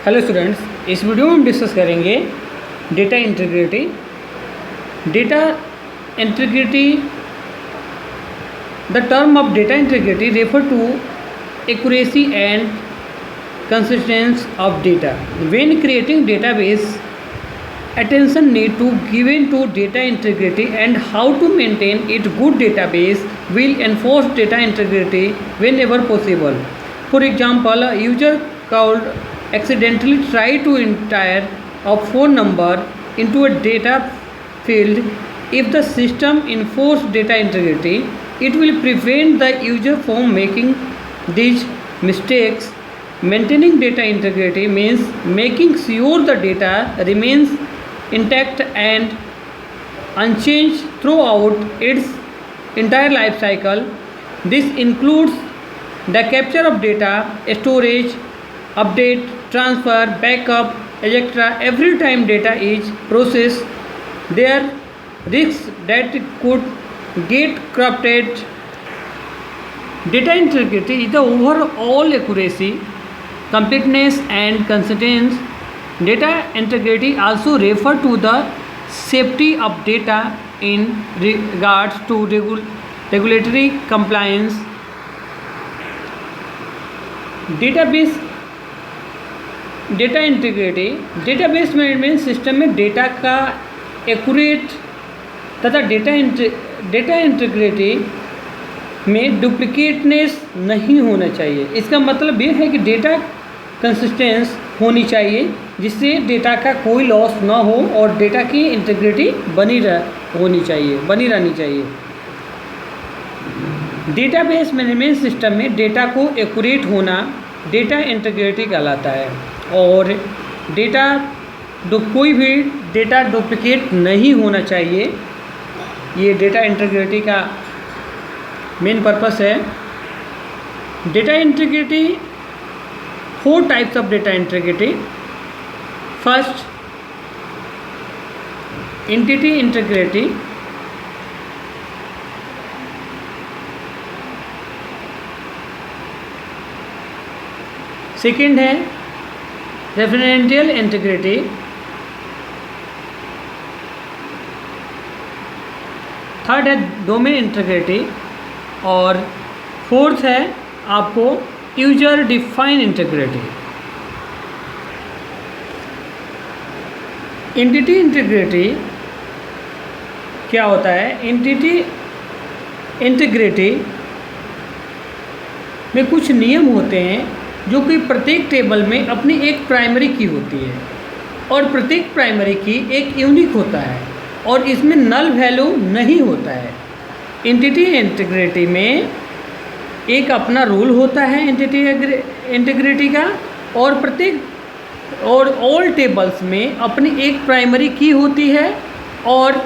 Hello students, इस video में हम डिस्कस करेंगे data integrity. Data integrity, the term of data integrity refer to accuracy and consistency of data. When creating database, attention need to given to data integrity and how to maintain it. Good database will enforce data integrity whenever possible. For example, a user could accidentally try to enter a phone number into a data field. If the system enforce data integrity, it will prevent the user from making these mistakes. Maintaining data integrity means making sure the data remains intact and unchanged throughout its entire life cycle. This includes the capture of data, storage, update, transfer, backup, etc. Every time data is processed, there are risks that it could get corrupted. Data integrity is the overall accuracy, completeness and consistency. Data integrity also refer to the safety of data in regards to regulatory compliance. Data integrity, database management system में data का accurate तथा data integrity में डुप्लीकेटनेस नहीं होना चाहिए। इसका मतलब ये है कि डेटा कंसिस्टेंस होनी चाहिए जिससे डेटा का कोई लॉस ना हो और डेटा की इंटीग्रिटी बनी रहनी चाहिए। डेटाबेस मैनेजमेंट सिस्टम में डेटा को एक्यूरेट होना डेटा इंटीग्रिटी कहलाता है और कोई भी डेटा डुप्लीकेट नहीं होना चाहिए। ये डेटा इंटीग्रिटी का मेन पर्पस है। Data integrity, 4 types of data integrity. First, entity integrity. Second है रेफरेंशियल इंटीग्रिटी। थर्ड है डोमेन इंटीग्रिटी और फोर्थ है आपको user define integrity. Entity integrity क्या होता है? एंटिटी इंटीग्रिटी में कुछ नियम होते हैं जो कि प्रत्येक टेबल में अपनी एक प्राइमरी की होती है और प्रत्येक प्राइमरी की एक यूनिक होता है और इसमें नल वैल्यू नहीं होता है। एंटिटी इंटीग्रिटी में एक अपना रूल होता है एंटिटी इंटीग्रिटी का और ऑल टेबल्स में अपनी एक प्राइमरी की होती है और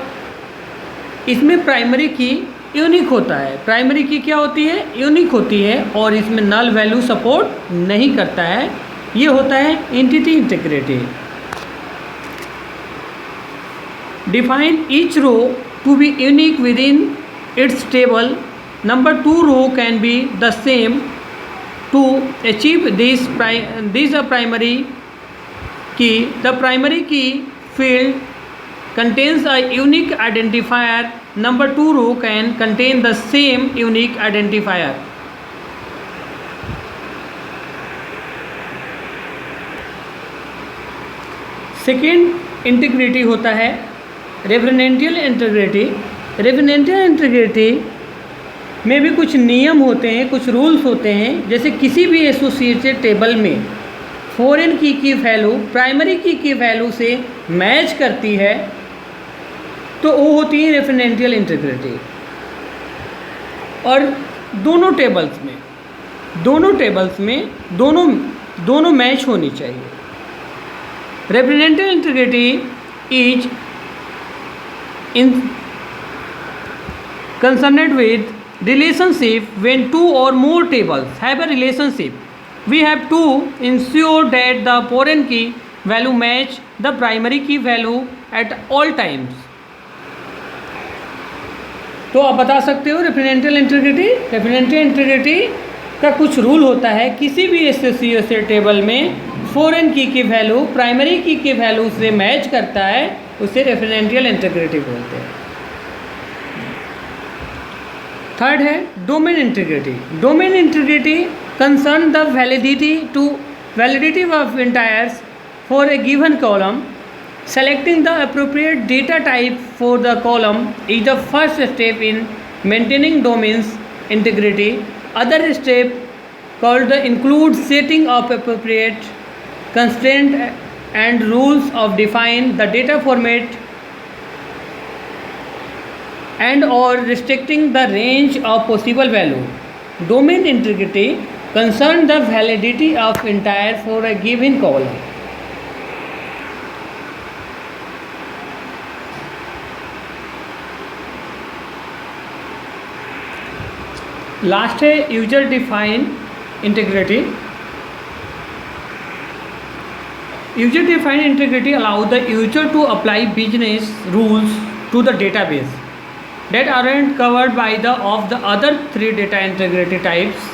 इसमें प्राइमरी की यूनिक होता है। प्राइमरी की क्या होती है? यूनिक होती है और इसमें नल वैल्यू सपोर्ट नहीं करता है। ये होता है entity integrity. Define each row to be unique within its table. Number 2 row can be the same. To achieve this primary key, the primary key field contains a unique identifier. Number 2 row can contain the same unique identifier. Second integrity होता है referential integrity. Referential integrity में भी कुछ नियम होते हैं, कुछ rules होते हैं। जैसे किसी भी एसोसिएटेड टेबल में foreign key value primary key value से मैच करती है तो वो होती है रेफरेंशियल इंटीग्रिटी। और दोनों टेबल्स में दोनों मैच होनी चाहिए। Referential integrity is in concerned with relationship. When 2 or more tables have a relationship, we have to ensure that the foreign key value match the primary key value at all times. तो आप बता सकते हो referential integrity का कुछ rule होता है। किसी भी एसोसिएटेड टेबल में foreign key value primary key value से मैच करता है, उसे रेफरेंशियल इंटीग्रिटी बोलते हैं। थर्ड है domain integrity. Domain integrity concern the validity of entries for a given column. Selecting the appropriate data type for the column is the first step in maintaining domain's integrity. Other step called the include setting of appropriate constraint and rules of define the data format and or restricting the range of possible value. Domain integrity concern the validity of entire for a given column. Last है user define integrity. User define integrity allow the user to apply business rules to the database that aren't covered by the of the other three data integrity types.